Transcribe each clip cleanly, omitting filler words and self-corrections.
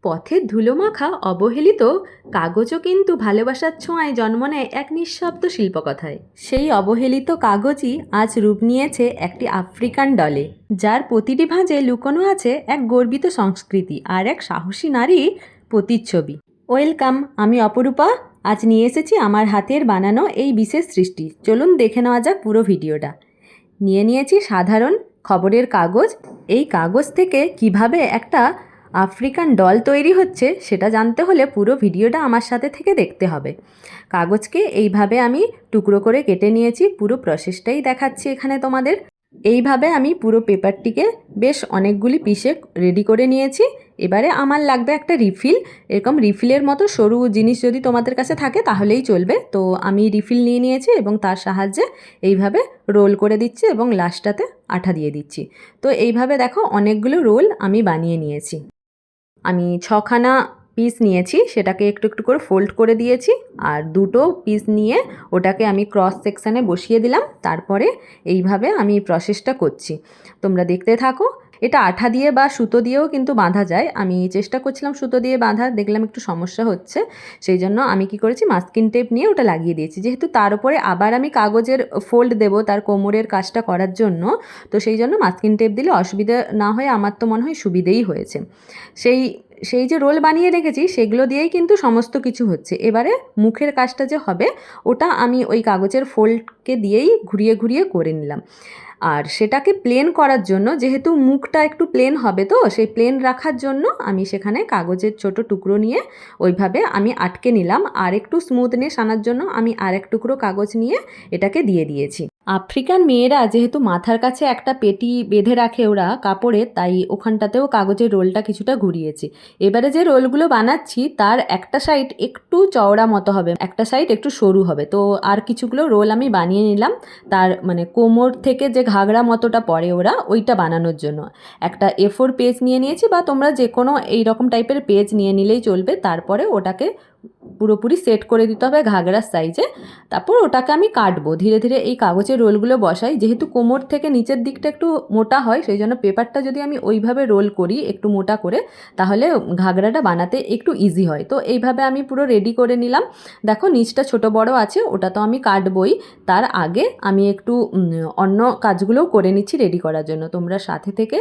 পথের ধুলোমাখা অবহেলিত কাগজও কিন্তু ভালোবাসার ছোঁয়ায় জন্ম নেয় এক নিঃশব্দ শিল্পকথায়। সেই অবহেলিত কাগজই আজ রূপ নিয়েছে একটি আফ্রিকান ডলে, যার প্রতিটি ভাঁজে লুকোনো আছে এক গর্বিত সংস্কৃতি আর এক সাহসী নারীর প্রতিচ্ছবি। ওয়েলকাম, আমি অপরূপা। আজ নিয়ে এসেছি আমার হাতের বানানো এই বিশেষ সৃষ্টি। চলুন দেখে নেওয়া যাক পুরো ভিডিওটা। নিয়েছি সাধারণ খবরের কাগজ। এই কাগজ থেকে কিভাবে একটা আফ্রিকান ডল তৈরি হচ্ছে সেটা জানতে হলে পুরো ভিডিওটা আমার সাথে থেকে দেখতে হবে। কাগজকে এইভাবে আমি টুকরো করে কেটে নিয়েছি, পুরো প্রসেসটাই দেখাচ্ছি এখানে তোমাদের। এইভাবে আমি পুরো পেপারটিকে বেশ অনেকগুলি পিসে রেডি করে নিয়েছি। এবারে আমার লাগবে একটা রিফিল। এরকম রিফিলের মতো সরু জিনিস যদি তোমাদের কাছে থাকে তাহলেই চলবে। তো আমি রিফিল নিয়ে নিয়েছি এবং তার সাহায্যে এইভাবে রোল করে দিচ্ছি এবং লাস্টটাতে আঠা দিয়ে দিচ্ছি। তো এইভাবে দেখো অনেকগুলো রোল আমি বানিয়ে নিয়েছি। আমি 6খানা পিস নিয়েছি, সেটাকে একটু একটু করে ফোল্ড করে দিয়েছি, আর 2টো পিস নিয়ে ওটাকে আমি ক্রস সেকশানে বসিয়ে দিলাম। তারপরে এইভাবে আমি প্রসেসটা করছি, তোমরা দেখতে থাকো। এটা আঠা দিয়ে বা সুতো দিয়েও কিন্তু বাঁধা যায়। আমি চেষ্টা করছিলাম সুতো দিয়ে বাঁধা, দেখলাম একটু সমস্যা হচ্ছে, সেই জন্য আমি কি করেছি মাস্কিং টেপ নিয়ে ওটা লাগিয়ে দিয়েছি। যেহেতু তার উপরে আবার আমি কাগজের ফোল্ড দেব তার কোমরের কাজটা করার জন্য, তো সেই জন্য মাস্কিং টেপ দিলে অসুবিধা না হয়, আমার তো মনে হয় সুবিধেই হয়েছে। সেই যে রোল বানিয়ে রেখেছি সেগুলো দিয়েই কিন্তু সমস্ত কিছু হচ্ছে। এবারে মুখের কাজটা যে হবে ওটা আমি ওই কাগজের ফোল্ডকে দিয়েই ঘুরিয়ে ঘুরিয়ে করে নিলাম। আর সেটাকে প্লেন করার জন্য, যেহেতু মুখটা একটু প্লেন হবে, তো সেই প্লেন রাখার জন্য আমি সেখানে কাগজের ছোট টুকরো নিয়ে ওইভাবে আমি আটকে নিলাম। আর একটু স্মুথনেস আনার জন্য আমি আর এক টুকরো কাগজ নিয়ে এটাকে দিয়ে দিয়েছি। আফ্রিকান মেয়েরা যেহেতু মাথার কাছে একটা পেটি বেঁধে রাখে ওরা কাপড়ে, তাই ওখানটাতেও কাগজের রোলটা কিছুটা ঘুরিয়েছি। এবারে যে রোলগুলো বানাচ্ছি তার একটা সাইড একটু চওড়া মতো হবে, একটা সাইড একটু সরু হবে। তো আর কিছুগুলো রোল আমি বানিয়ে নিলাম তার মানে কোমর থেকে যে ঘাগরা মতোটা পরে ওরা ওইটা বানানোর জন্য। একটা A4 পেজ নিয়ে নিয়েছি, বা তোমরা যে কোনো এইরকম টাইপের পেজ নিয়ে নিলেই চলবে। তারপরে ওটাকে পুরোপুরি সেট করে দিতে হবে ঘাগরার সাইজে। তারপর ওটাকে আমি কাটবো ধীরে ধীরে। এই কাগজের রোলগুলো বসাই, যেহেতু কোমর থেকে নিচের দিকটা একটু মোটা হয়, সেই জন্য পেপারটা যদি আমি ওইভাবে রোল করি একটু মোটা করে, তাহলে ঘাগরাটা বানাতে একটু ইজি হয়। তো এইভাবে আমি পুরো রেডি করে নিলাম। দেখো নিচটা ছোট বড় আছে, ওটা তো আমি কাটবই। তার আগে আমি একটু অন্য কাজগুলোও করে নিচ্ছি রেডি করার জন্য। তোমরা সাথে থেকে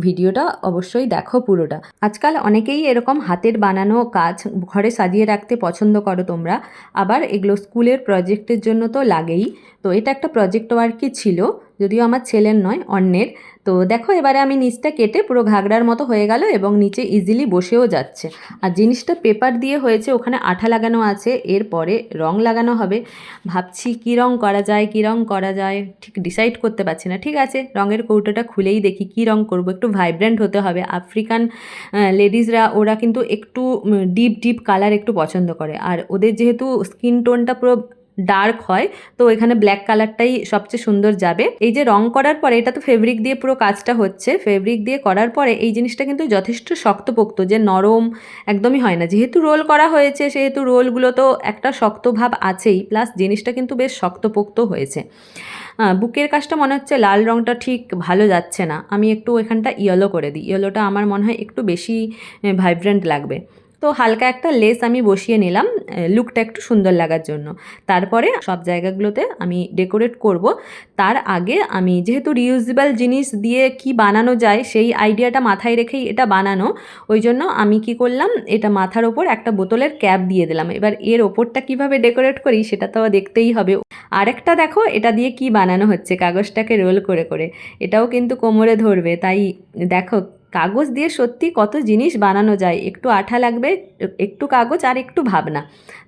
ভিডিওটা অবশ্যই দেখো পুরোটা। আজকাল অনেকেই এরকম হাতের বানানো কাজ ঘরে সাজিয়ে রাখতে পছন্দ করো তোমরা, আবার এগুলো স্কুলের প্রজেক্টের জন্য তো লাগেই। তো এটা একটা প্রজেক্ট ওয়ার্কই ছিল, যদিও আমার ছেলের নয়, অন্যের। তো দেখো এবারে আমি নিচটা কেটে পুরো ঘাগরার মতো হয়ে গেল এবং নিচে ইজিলি বসেও যাচ্ছে। আর জিনিসটা পেপার দিয়ে হয়েছে, ওখানে আঠা লাগানো আছে, এরপরে রং লাগানো হবে। ভাবছি কী রং করা যায়, কী রং করা যায়, ঠিক ডিসাইড করতে পারছি না। ঠিক আছে, রঙের কৌটোটা খুলেই দেখি কী রং করব। একটু ভাইব্রেন্ট হতে হবে। আফ্রিকান লেডিসরা ওরা কিন্তু একটু ডিপ ডিপ কালার একটু পছন্দ করে, আর ওদের যেহেতু স্কিন টোনটা পুরো ডার্ক হয়, তো এখানে ব্ল্যাক কালারটাই সবচেয়ে সুন্দর যাবে। এই যে রং করার পরে, এটা তো ফেব্রিক দিয়ে পুরো কাজটা হচ্ছে, ফেব্রিক দিয়ে করার পরে এই জিনিসটা কিন্তু যথেষ্ট শক্তপোক্ত, যে নরম একদমই হয় না। যেহেতু রোল করা হয়েছে সেহেতু রোলগুলো তো একটা শক্ত ভাব আছেই, প্লাস জিনিসটা কিন্তু বেশ শক্তপোক্ত হয়েছে। বুকের কাজটা মনে হচ্ছে লাল রঙটা ঠিক ভালো যাচ্ছে না, আমি একটু এখানটা ইয়েলো করে দিই। ইয়েলোটা আমার মনে হয় একটু বেশি ভাইব্রেন্ট লাগবে। তো হালকা একটা লেস আমি বসিয়ে নিলাম লুকটা একটু সুন্দর লাগার জন্য। তারপরে সব জায়গাগুলোতে আমি ডেকোরেট করব। তার আগে আমি যেহেতু রিউজেবল জিনিস দিয়ে কি বানানো যায় সেই আইডিয়াটা মাথায় রেখেই এটা বানানো, ওই জন্য আমি কি করলাম, এটা মাথার ওপর একটা বোতলের ক্যাপ দিয়ে দিলাম। এবার এর ওপরটা কিভাবে ডেকোরেট করি সেটা তো দেখতেই হবে। আরেকটা দেখো এটা দিয়ে কি বানানো হচ্ছে, কাগজটাকে রোল করে করে, এটাও কিন্তু কোমরে ধরবে। তাই দেখো কাগজ দিয়ে সত্যি কত জিনিস বানানো যায়। একটু আঠা লাগবে, একটু কাগজ আর একটু ভাবনা,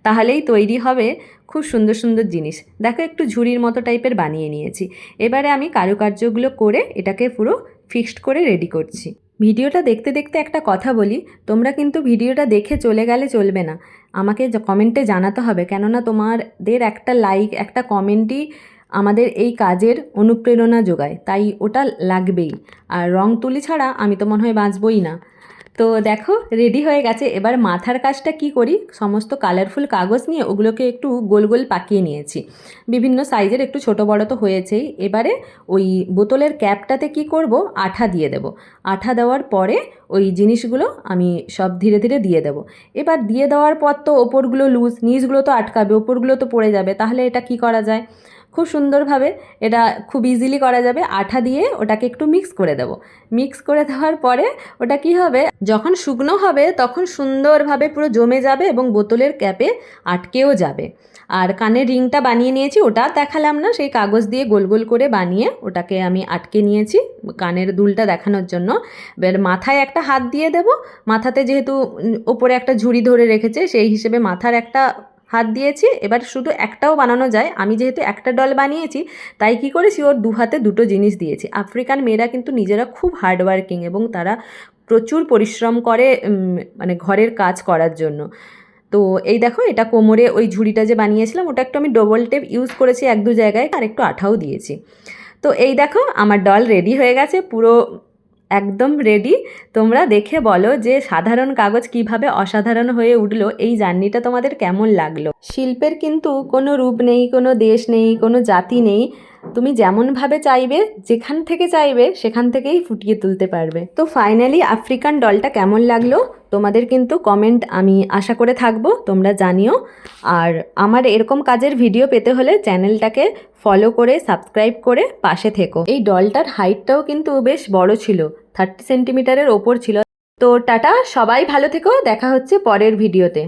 তাহলেই তৈরি হবে খুব সুন্দর সুন্দর জিনিস। দেখো একটু ঝুড়ির মতো টাইপের বানিয়ে নিয়েছি। এবারে আমি কারুকার্যগুলো করে এটাকে পুরো ফিক্সড করে রেডি করছি। ভিডিওটা দেখতে দেখতে একটা কথা বলি, তোমরা কিন্তু ভিডিওটা দেখে চলে গেলে চলবে না, আমাকে কমেন্টে জানাতে হবে। কেননা তোমাদের একটা লাইক, একটা কমেন্টই আমাদের এই কাজের অনুপ্রেরণা যোগায়, তাই ওটা লাগবেই। আর রং তুলি ছাড়া আমি তো মনে হয় বাঁচবই না। তো দেখো রেডি হয়ে গেছে। এবার মাথার কাজটা কি করি, সমস্ত কালারফুল কাগজ নিয়ে ওগুলোকে একটু গোল গোল পাকিয়ে নিয়েছি, বিভিন্ন সাইজের, একটু ছোট বড় তো হয়েছেই। এবারে ওই বোতলের ক্যাপটাতে কি করব, আঠা দিয়ে দেব। আঠা দেওয়ার পরে ওই জিনিসগুলো আমি সব ধীরে ধীরে দিয়ে দেব। এবার দিয়ে দেওয়ার পর তো ওপরগুলো লুজ, নিচগুলো তো আটকাবে, ওপরগুলো তো পড়ে যাবে। তাহলে এটা কি করা যায়, খুব সুন্দরভাবে এটা খুব ইজিলি করা যাবে। আঠা দিয়ে ওটাকে একটু মিক্স করে দেব। মিক্স করে দেওয়ার পরে ওটা কি হবে, যখন শুকনো হবে তখন সুন্দরভাবে পুরো জমে যাবে এবং বোতলের ক্যাপে আটকেও যাবে। আর কানের রিংটা বানিয়ে নিয়েছি, ওটা দেখালাম না, সেই কাগজ দিয়ে গোল গোল করে বানিয়ে ওটাকে আমি আটকে নিয়েছি কানের দুলটা দেখানোর জন্য। এবার মাথায় একটা হাত দিয়ে দেব। মাথাতে যেহেতু ওপরে একটা ঝুড়ি ধরে রেখেছে, সেই হিসেবে মাথার একটা হাত দিয়েছি। এবার শুধু একটাও বানানো যায়, আমি যেহেতু একটা ডল বানিয়েছি তাই কি করেছি, ওর দু হাতে দুটো জিনিস দিয়েছি। আফ্রিকান মেয়েরা কিন্তু নিজেরা খুব হার্ডওয়ার্কিং এবং তারা প্রচুর পরিশ্রম করে মানে ঘরের কাজ করার জন্য। তো এই দেখো, এটা কোমরে ওই ঝুড়িটা যে বানিয়েছিলাম ওটা একটু আমি ডবল টেপ ইউজ করেছি এক দু জায়গায়, আর একটু আঠাও দিয়েছি। তো এই দেখো আমার ডল রেডি হয়ে গেছে, পুরো একদম রেডি। তোমরা দেখে বলো যে সাধারণ কাগজ কিভাবে অসাধারণ হয়ে উঠলো, এই জার্নিটা তোমাদের কেমন লাগলো। শিল্পের কিন্তু কোনো রূপ নেই, কোনো দেশ নেই, কোনো জাতি নেই। তুমি যেমনভাবে চাইবে, যেখান থেকে চাইবে সেখান থেকেই ফুটিয়ে তুলতে পারবে। তো ফাইনালি আফ্রিকান ডলটা কেমন লাগলো তোমাদের কিন্তু কমেন্ট আমি আশা করে থাকবো, তোমরা জানিও। আর আমার এরকম কাজের ভিডিও পেতে হলে চ্যানেলটাকে ফলো করে সাবস্ক্রাইব করে পাশে থেকো। এই ডলটার হাইটটাও কিন্তু বেশ বড় ছিল, 30 সেন্টিমিটারের ওপর ছিল। তো টাটা, সবাই ভালো থেকো, দেখা হচ্ছে পরের ভিডিওতে।